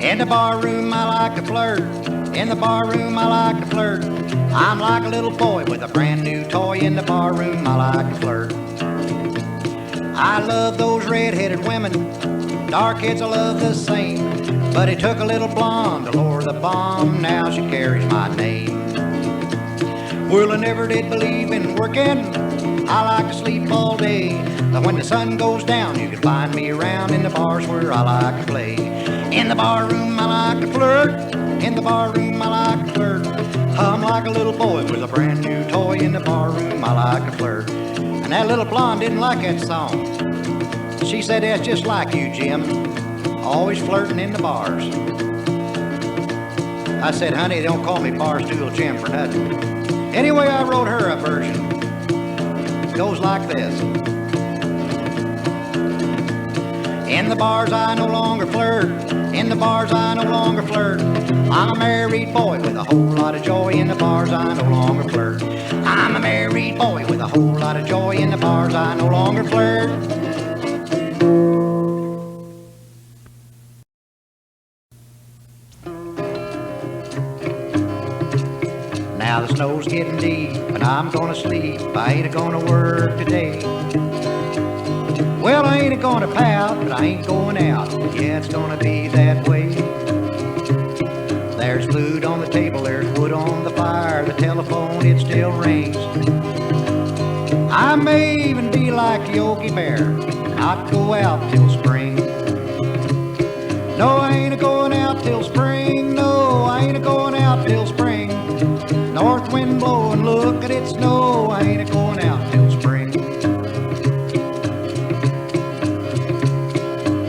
In the barroom I like to flirt. In the barroom I like to flirt. I'm like a little boy with a brand new toy. In the barroom I like to flirt. I love those red-headed women. Dark heads I love the same. But it took a little blonde to lower the bomb. Now she carries my name. Well, I never did believe in working. I like to sleep all day. But when the sun goes down, you can find me around in the bars where I like to play. In the barroom I like to flirt. In the barroom I like to flirt. I'm like a little boy with a brand new toy. In the barroom I like to flirt. And that little blonde didn't like that song. She said, that's just like you, Jim. Always flirting in the bars. I said, honey, they don't call me Barstool Jim for nothing. Anyway, I wrote her a version. It goes like this. In the bars I no longer flirt. In the bars I no longer flirt. I'm a married boy with a whole lot of joy. In the bars I no longer flirt. I'm a married boy with a whole lot of joy. In the bars I no longer flirt. Now the snow's getting deep and I'm gonna sleep. I ain't gonna work today. Well, I ain't gonna pout, but I ain't going out. Yeah, it's gonna be that way. There's food on the table, there's wood on the fire. The telephone, it still rings. I may even be like Yogi Bear, not go out till spring. No, I ain't going out till spring. No, I ain't going out till spring. North wind blowing, look at it snow. I ain't going out till spring.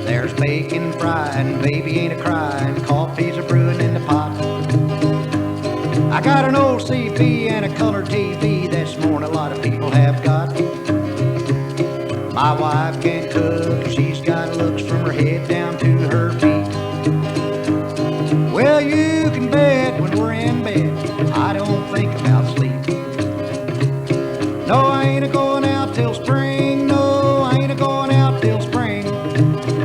There's bacon frying, baby ain't a crying. Coffees are brewing in the pot. I got an old CB and a color TV. That's more than a lot of people have got. My wife can't cook, she's got looks from her head down to her feet. Well, you can bet when we're in bed, I don't think about sleep. No, I ain't going out till spring. No, I ain't going out till spring.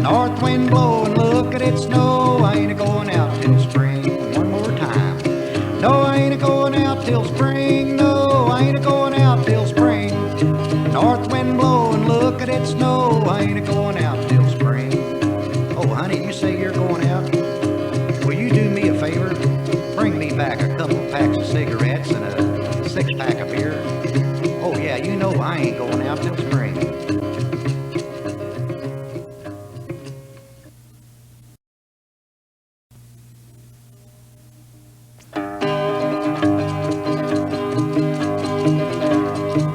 North wind blowing, look at it snow. I ain't going out till spring. One more time. No, I ain't going out till spring. No, I ain't going out till spring. North wind blowing, look at it snow. I ain't going out till spring. Oh, honey, you say you're going out? Will you do me a favor? Bring me back a couple packs of cigarettes and a 6-pack of beer. Oh yeah, you know I ain't going out till spring.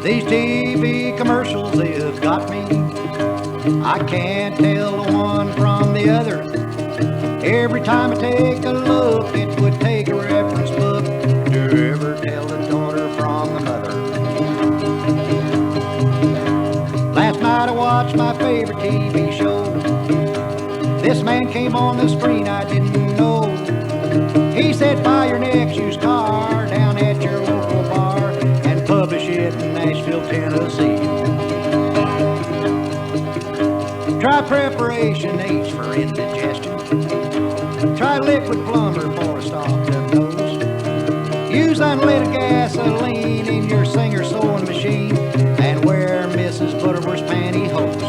These TV commercials, they have got me. I can't tell the one from the other. Every time I take a look, it would take a reference book to ever tell the daughter from the mother. Last night I watched my favorite TV show. This man came on the screen I didn't know. He said, buy your next used car down at your local bar and publish it in Nashville, Tennessee. Try Preparation H for indigestion. Try Liquid Plumber for a stopped up nose. Use unleaded gasoline in your Singer sewing machine and wear Mrs. Butterworth's pantyhose.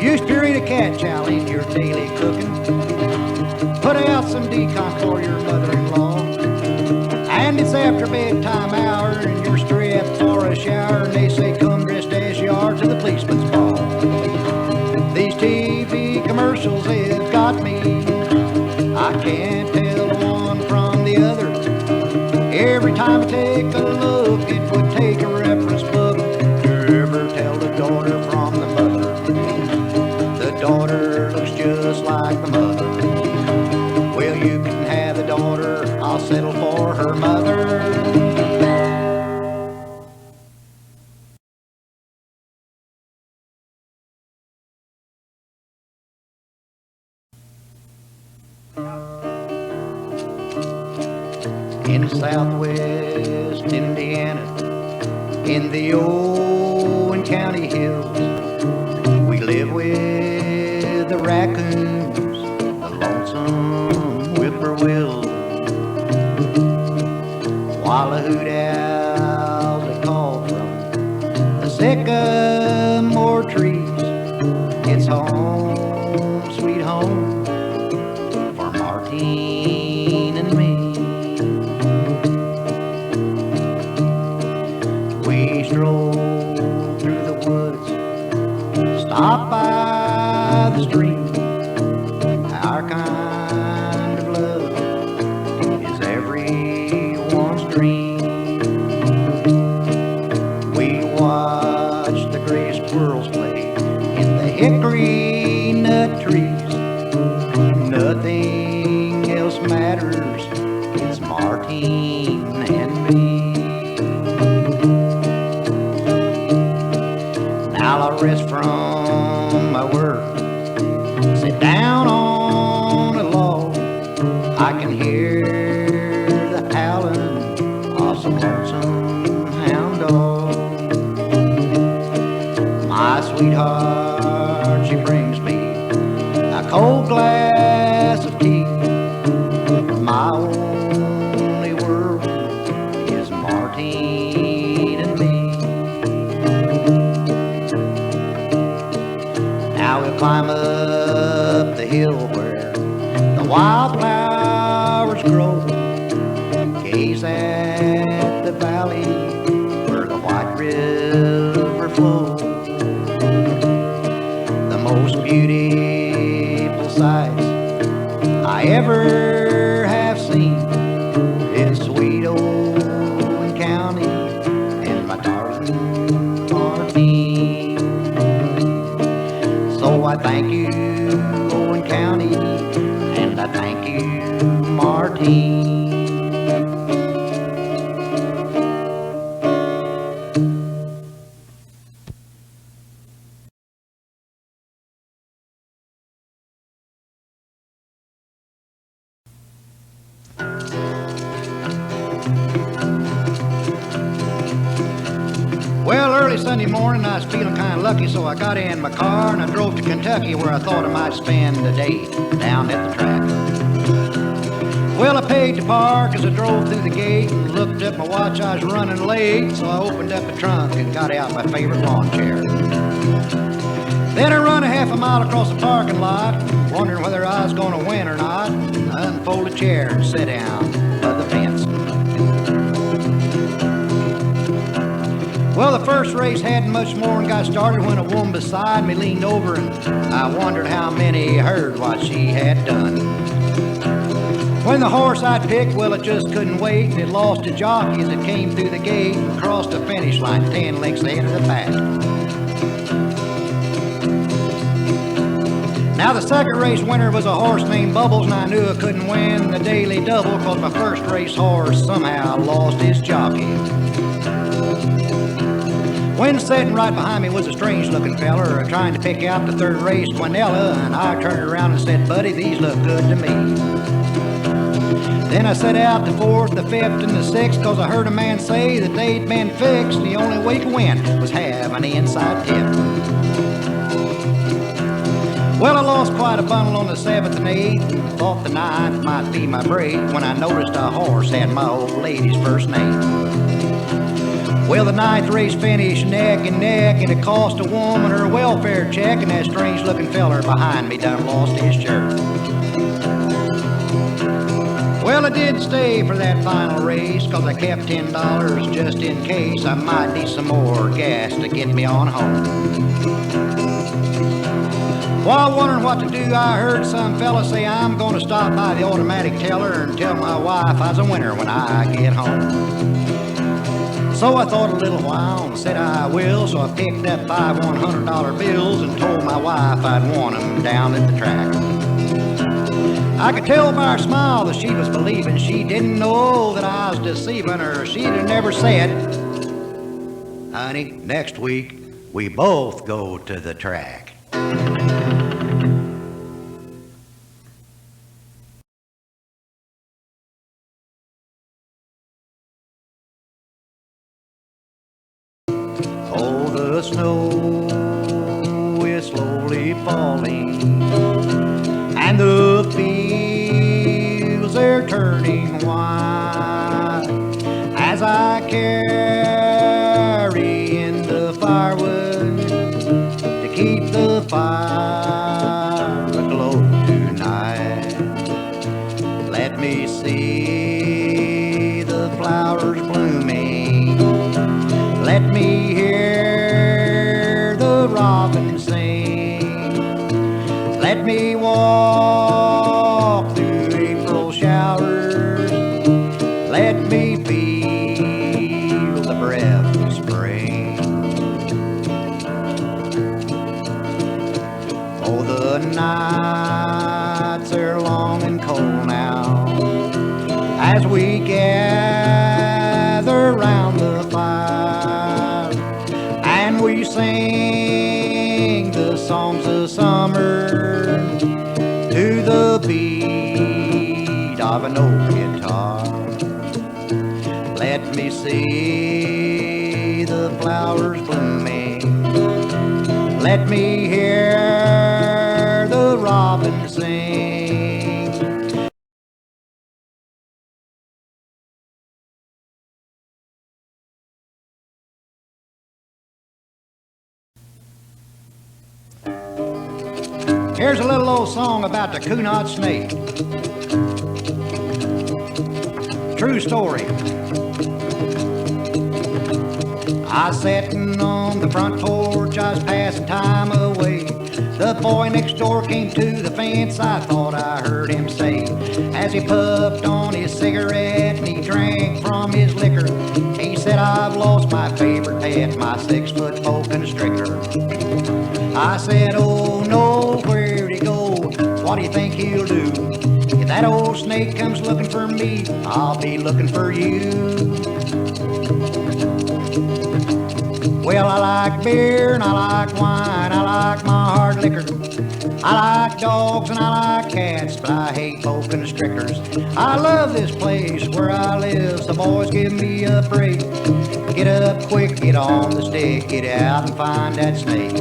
Use Purina cat chow in your daily cooking. Put out some decon for your mother-in-law. And it's after bedtime hour and you're strapped for a shower and they say come dressed as you are to the policeman's ball. These TV commercials have got me. I can't tell the one from the other. Every time I take a look, it would take a reference book to ever tell the daughter from the mother. The daughter looks just like the mother. Well, you can have the daughter, I'll settle for her mother. In southwest Indiana, in the Owen County hills, we live with the raccoons, the lonesome whippoorwill, while the hoot owls that call from the sycamore trees. It's home, sweet home for Martine and me. We stroll through the woods, stop by the stream. Our kind of love is everyone's dream. We watch the gray squirrels play in the hickory nut trees. Nothing else matters, it's Martine and me. Now I rest from my work, sit down on a log. I can hear the howling of some lonesome hound dog. My sweetheart, she brings me a cold glass of tea. My only world is Martine and me. Now we'll climb up the hill where the wildflowers grow. Gaze at the valley where the white river flows. The most beautiful sights I ever have seen in sweet Owen County and my darling Martine. So I thank you, Owen County, and I thank you, Martine. Well, early Sunday morning I was feeling kind of lucky, so I got in my car and I drove to Kentucky, where I thought I might spend the day down at the track. Well, I paid to park as I drove through the gate and looked at my watch. I was running late, so I opened up the trunk and got out my favorite lawn chair. Then I run a half a mile across the parking lot, wondering whether I was going to win or not. I unfolded a chair and sat down by the fence. Well, the first race hadn't much more than got started when a woman beside me leaned over, and I wondered how many heard what she had done. When the horse I'd picked, well, it just couldn't wait, and it lost a jockey as it came through the gate and crossed the finish line 10 lengths ahead of the pack. Now, the second race winner was a horse named Bubbles, and I knew I couldn't win the daily double, cause my first race horse somehow lost his jockey. When sitting right behind me was a strange-looking feller trying to pick out the third race, Quinella, and I turned around and said, "Buddy, these look good to me." Then I set out the fourth, the fifth, and the sixth, cause I heard a man say that they'd been fixed. The only way to win was have an inside tip. Well, I lost quite a bundle on the seventh and eighth, and thought the ninth might be my break, when I noticed a horse had my old lady's first name. Well, the ninth race finished neck and neck, and it cost a woman her welfare check, and that strange-looking feller behind me done lost his shirt. Well, I did stay for that final race, cause I kept $10 just in case I might need some more gas to get me on home. While wondering what to do, I heard some fella say, "I'm gonna stop by the automatic teller and tell my wife I was a winner when I get home." So I thought a little while and said I will, so I picked up 5 $100 bills and told my wife I'd won them down at the track. I could tell by her smile that she was believing. She didn't know that I was deceiving her. She'd have never said, "Honey, next week we both go to the track." Oh, the snow is slowly falling wine as I carry in the firewood to keep the fire aglow tonight. Let me see the flowers blooming. Let me hear the robin sing. Let me walk through April showers. Let me feel the breath of spring. Oh, the nights are long and cold now as we gather round the fire and we sing the songs of summer to the beat of an old guitar. Let me see the flowers blooming. Let me hear the robin sing. Here's a little old song about the Cunot snake. True story. I sitting on the front porch, I was passing time away. The boy next door came to the fence, I thought I heard him say, as he puffed on his cigarette and he drank from his liquor, he said, I've lost my favorite pet, my 6-foot boa constrictor. I said, oh no, where'd he go? What do you think he'll do? If that old snake comes looking for me, I'll be looking for you. Well, I like beer and I like wine, I like my hard liquor. I like dogs and I like cats, but I hate boa constrictors. I love this place where I live, so boys give me a break. Get up quick, get on the stick, get out and find that snake.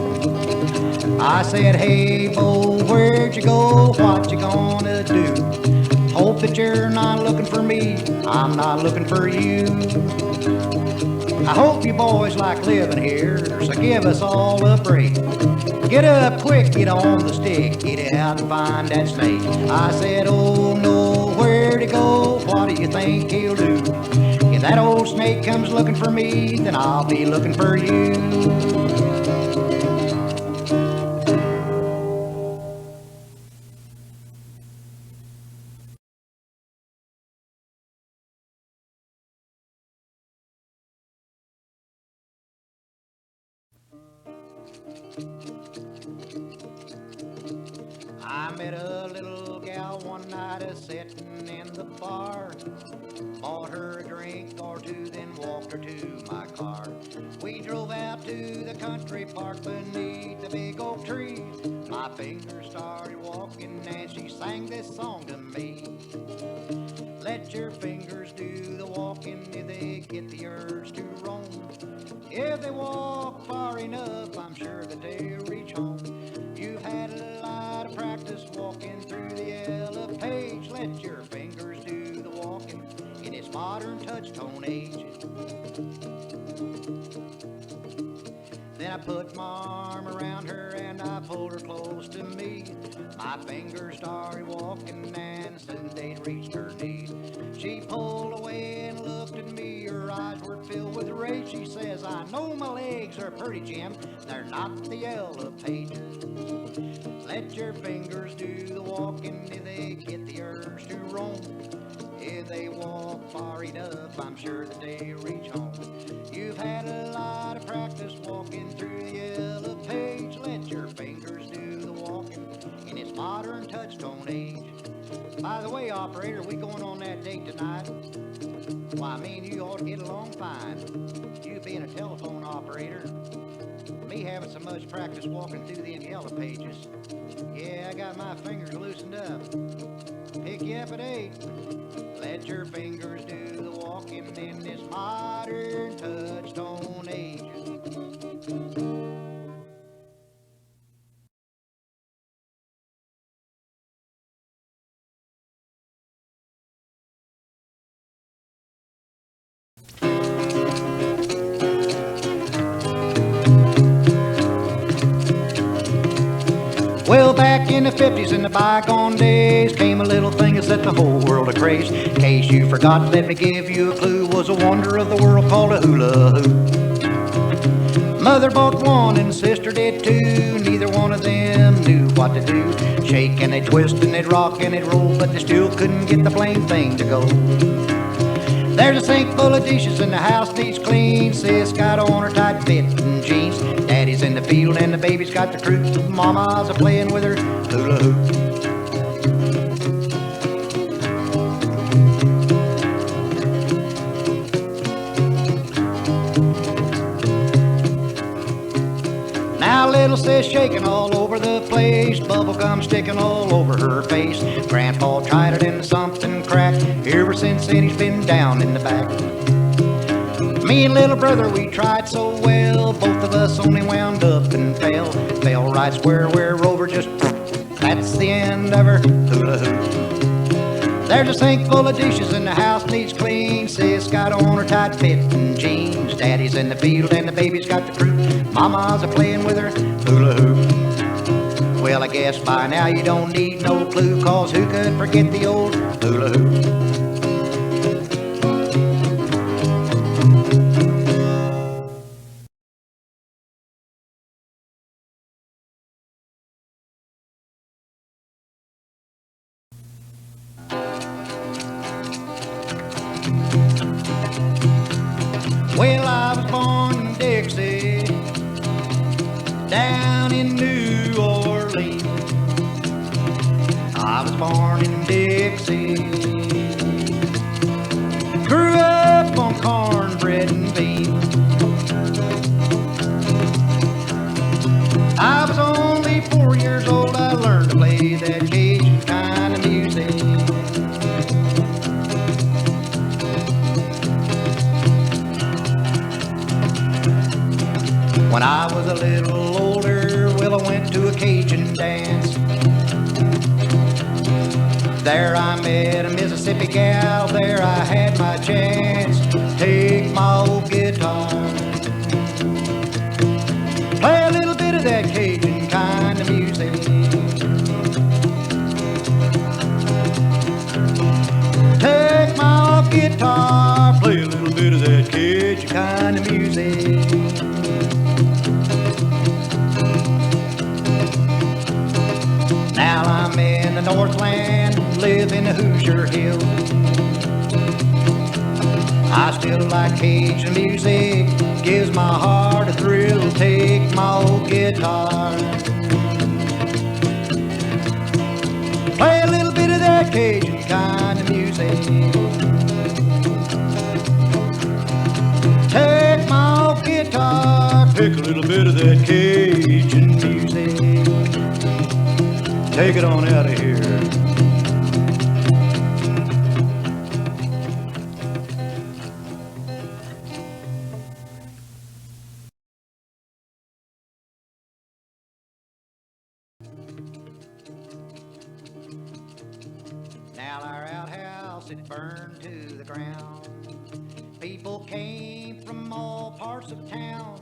I said, hey, Bo, where'd you go? What you gonna do? Hope that you're not looking for me, I'm not looking for you. I hope you boys like living here, so give us all a break. Get up quick, get on the stick, get out and find that snake. I said, oh no, where'd he go? What do you think he'll do? If that old snake comes looking for me, then I'll be looking for you. I met a little gal one night a-sittin' in the bar. Bought her a drink or two, then walked her to my car. We drove out to the country park beneath the big oak tree. My fingers started walking and she sang this song to me. Let your fingers do the walking if they get the urge to roam. If they walk far enough, I'm sure that they'll reach home. You've had a lot of practice walking through the yellow page. Let your fingers do the walking in its modern touch-tone age. Then I put my arm around her and I pulled her close to me. My fingers started walking and soon they'd reached her knees. She pulled away and looked at me, her eyes were filled with rage. She says, I know my legs are pretty, Jim, they're not the yellow pages. Let your fingers do the walking if they get the urge to roam. If they walk far enough, I'm sure that they'll reach home. You've had a lot of practice walking through the yellow page. Let your fingers do the walking in its modern touch-tone age. By the way, operator, we going on that date tonight? Why, me and you ought to get along fine. You being a telephone operator, me having so much practice walking through them yellow pages. Yeah, I got my fingers loosened up. Pick you up at 8. Let your fingers do the walking in this modern touch-tone age. 50s in the bygone days came a little thing that set the whole world a-craze. In case you forgot, let me give you a clue. Was a wonder of the world called a hula hoop. Mother bought one and sister did too. Neither one of them knew what to do. Shake and they'd twist and they'd rock and they'd roll, but they still couldn't get the blame thing to go. There's a sink full of dishes and the house needs clean. Sis got on her tight fitting jeans. Daddy's in the field and the baby's got the croup. Mama's a-playing with her hula hoop. Now little sis shaking all over the place, bubblegum sticking all over her face. Grandpa tried it and something cracked. Ever since then he's been down in the back. Me and little brother, we tried so well. Both of us only wound up and fell. Fell right square where Rover just... That's the end of her hula hoop. There's a sink full of dishes and the house needs clean. Sis got on her tight fitting jeans. Daddy's in the field and the baby's got the croup. Mama's a-playing with her hula hoop. Well, I guess by now you don't need no clue, 'cause who could forget the old hula hoop? Well, I was born in Dixie, down in New Orleans. I was born in Dixie, grew up on cornbread and beans. I was only 4 years old, I learned to play that Cajun kind of music. When I was a little older, well, I went to a Cajun dance. There I met a Mississippi gal, there I had my chance. Take my old guitar, play a little bit of that Cajun kind of music. Take my old guitar, play a little bit of that Cajun kind of music. Now I'm in the Northland, live in the Hoosier Hills. I still like Cajun music, gives my heart a thrill. Take my old guitar, play a little bit of that Cajun kind of music. Take my old guitar, pick a little bit of that Cajun music. Take it on out of here. Now our outhouse, it burned to the ground. People came from all parts of town.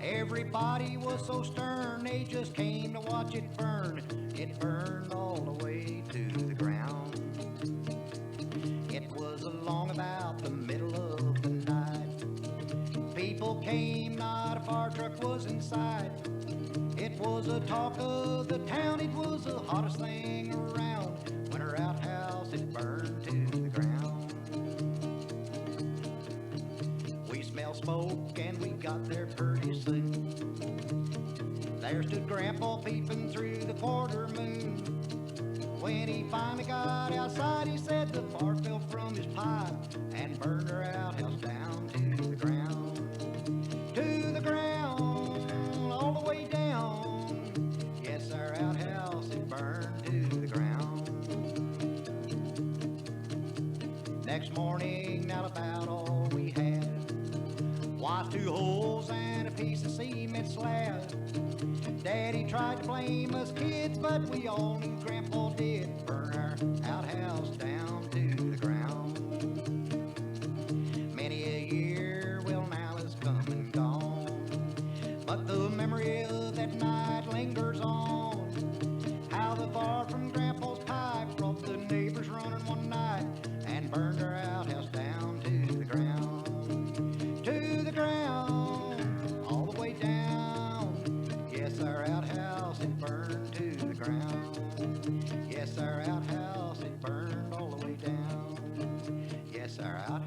Everybody was so stern, they just came to watch it burn. It burned all the way to the ground. It was along about the middle of the night. People came, not a fire truck was inside. It was a talk of the town, it was the hottest thing around. When her outhouse, it burned to the ground. We smelled smoke and we got there pretty soon. There stood Grandpa peeping through the quarter moon. When he finally got outside, he said the fire fell from his pipe and burned her outhouse down to the ground. To the ground, all the way down. Yes, our outhouse, it burned to the ground. Next morning, now about all we had was 2 holes and a piece of cement slab. Daddy tried to blame us kids, but we all knew Grandpa did burn our outhouse down to the ground. Many a year, well, now is come and gone, but the memory of that night lingers on. How the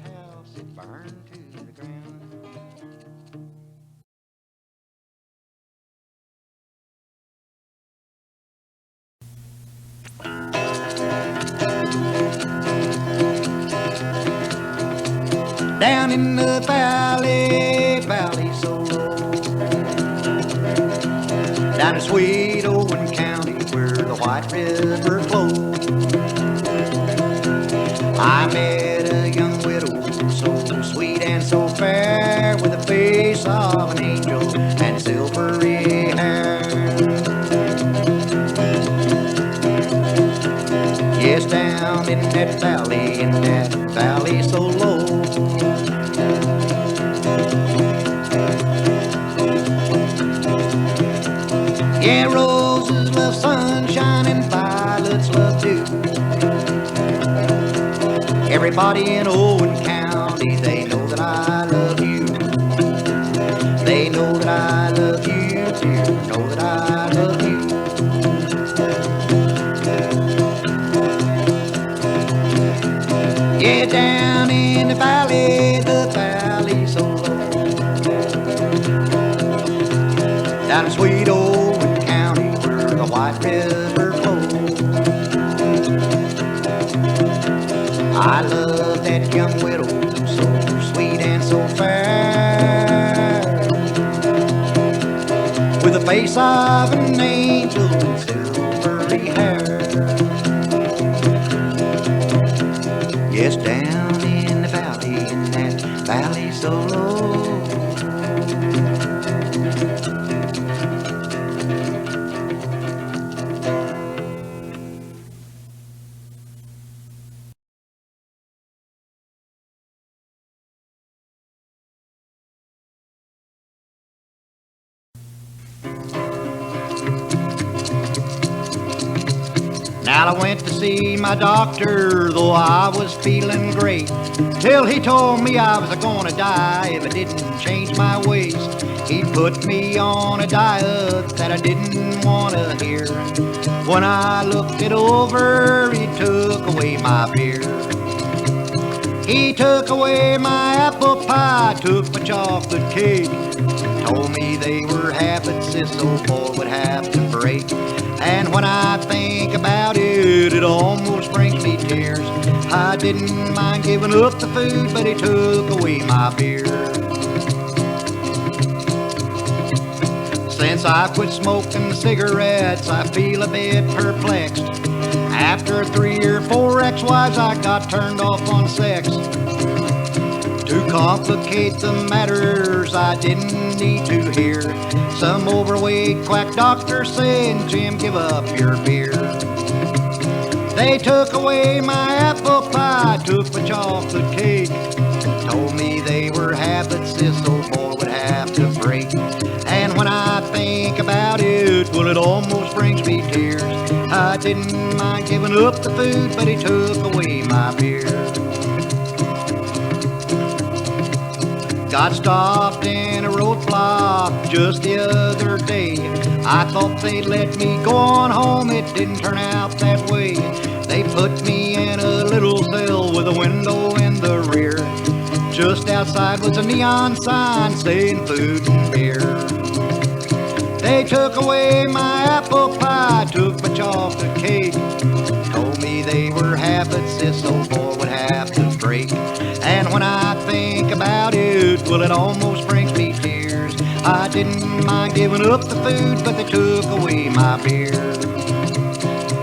house, it burned to the ground. Down in the valley, valley so low, down in sweet Owen County where the White River flows, I met a young widow so sweet and so fair, with the face of an angel and silvery hair. Yes, down in that valley so low, yeah, roses love sunshine and violets love dew. Everybody in Owen County, they know that I love you. They know that I love you too. Know that I love you. Yeah, down in the valley so low, down in sweet Owen County where the White River flows, I love that young widow, so sweet and so fair, with the face of an angel and silvery hair. Yes, down in that valley so low. Now I went to see my doctor, though I was feeling great, till he told me I was gonna die if I didn't change my ways. He put me on a diet that I didn't wanna hear. When I looked it over, he took away my beer. He took away my apple pie, took my chocolate cake, told me they were habits this old boy would have to break. And when I think about it, it almost brings me tears. I didn't mind giving up the food, but he took away my beer. Since I quit smoking cigarettes, I feel a bit perplexed. After 3 or 4 ex-wives, I got turned off on sex. To complicate the matters, I didn't need to hear some overweight quack doctor saying, Jim, give up your beer. They took away my apple pie, took my chocolate cake, told me they were habits this old boy would have to break. And when I think about it, well, it almost brings me tears. I didn't mind giving up the food, but he took away my beer. Got stopped in a roadblock just the other day. I thought they'd let me go on home, it didn't turn out that way. They put me in a little cell with a window in the rear. Just outside was a neon sign saying food and beer. They took away my apple pie, took my chocolate cake, told me they were habits this old boy would have to break. And when I think about it, well, it almost brings me tears. I didn't mind giving up the food, but they took away my beer.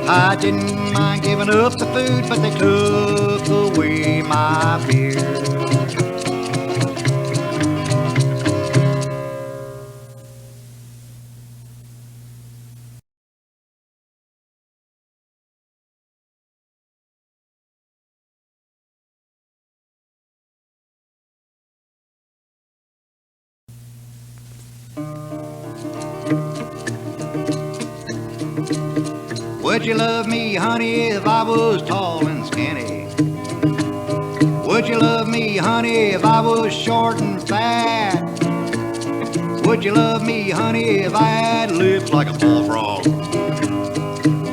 I didn't mind giving up the food, but they took away my beer. Would you love me, honey, if I was tall and skinny? Would you love me, honey, if I was short and fat? Would you love me, honey, if I had lips like a bullfrog?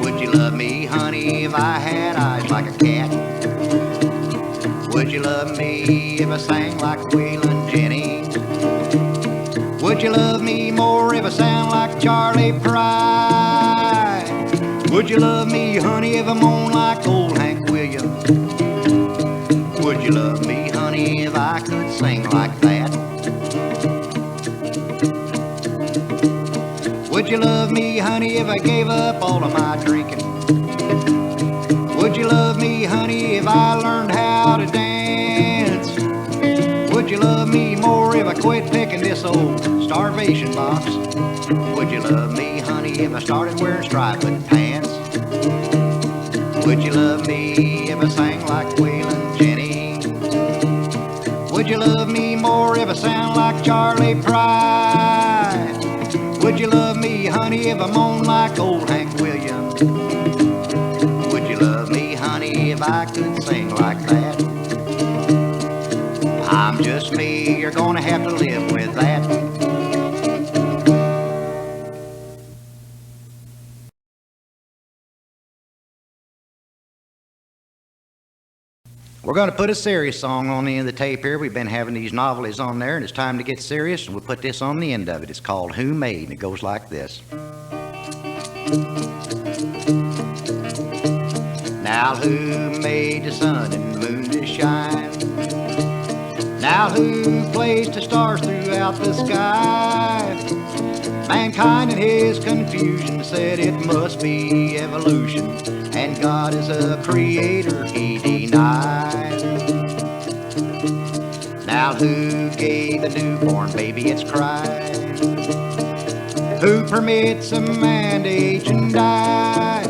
Would you love me, honey, if I had eyes like a cat? Would you love me me if I sang like Waylon Jennings? Would you love me more if I sound like Charlie Pride? Would you love me, honey, if I moan like old Hank Williams? Would you love me, honey, if I could sing like that? Would you love me, honey, if I gave up all of my drinking? Would you love me, honey, if I learned how to dance? Would you love me more if I quit picking this old starvation box? Would you love me, honey, if I started wearing striped pants? Would you love me if I sang like Waylon Jennings? Would you love me more if I sound like Charlie Pride? Would you love me, honey, if I moan like old Hank Williams? Would you love me, honey, if I could sing like that? I'm just me, you're gonna have to live with that. We're going to put a serious song on the end of the tape here. We've been having these novelties on there, and it's time to get serious, and we'll put this on the end of it. It's called Who Made, and it goes like this. Now who made the sun and moon to shine? Now who placed the stars throughout the sky? Mankind in his confusion said it must be evolution, and God is a creator he denied. Now who gave the newborn baby its cry? Who permits a man to age and die?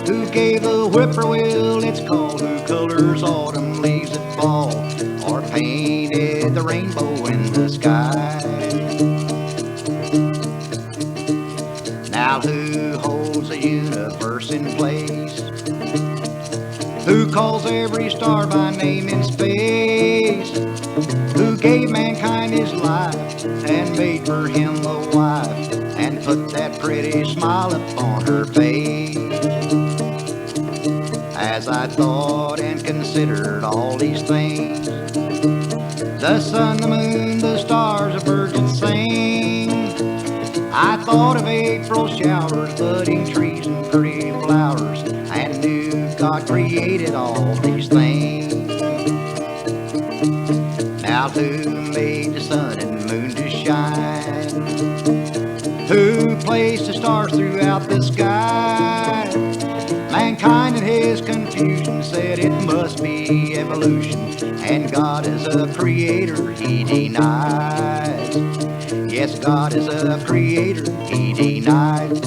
Who gave the whippoorwill its call? Who colors autumn leaves at fall, or painted the rainbow in the sky? Now who holds the universe in place? Who calls every star by name in space? Who gave mankind his life and made for him a wife and put that pretty smile upon her face? As I thought and considered all these things, the sun, the moon, the stars, the birds that sing, I thought of April showers, budding trees and pretty flowers, and knew God created all these things. Now who made the sun and moon to shine? Who placed the stars throughout the sky? Mankind in his confusion said it must be evolution, and God is a creator he denies. Yes, God is a creator he denies.